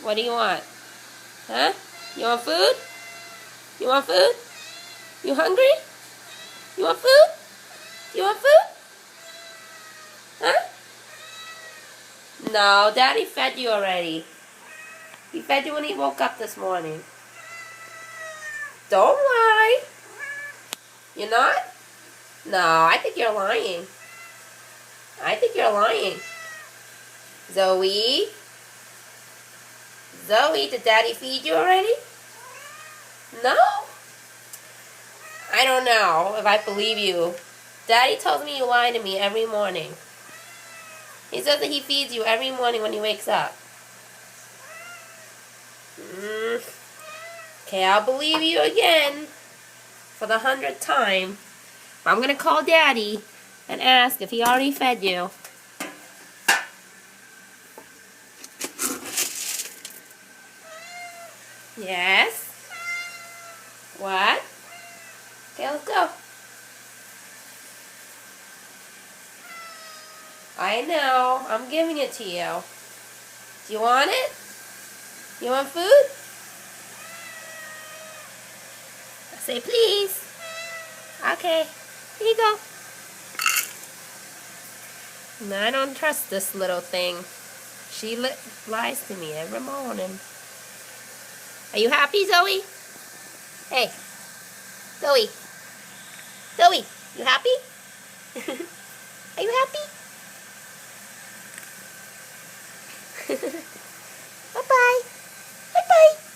What do you want? Huh? You want food? You want food? You hungry? You want food? You want food? Huh? No, Daddy fed you already. He fed you when he woke up this morning. Don't lie. You're not? No, I think you're lying. I think you're lying. Zoe? Zoe, did Daddy feed you already? No? I don't know if I believe you. Daddy tells me you lie to me every morning. He says that he feeds you every morning when he wakes up. Okay, I'll believe you again for the 100th time. But I'm going to call Daddy and ask if he already fed you. Yes? What? Okay, let's go. I know. I'm giving it to you. Do you want it? You want food? Say please. Okay. Here you go. No, I don't trust this little thing. She lies to me every morning. Are you happy, Zoe? Hey. Zoe. Zoe, you happy? Are you happy? Bye-bye. Bye-bye.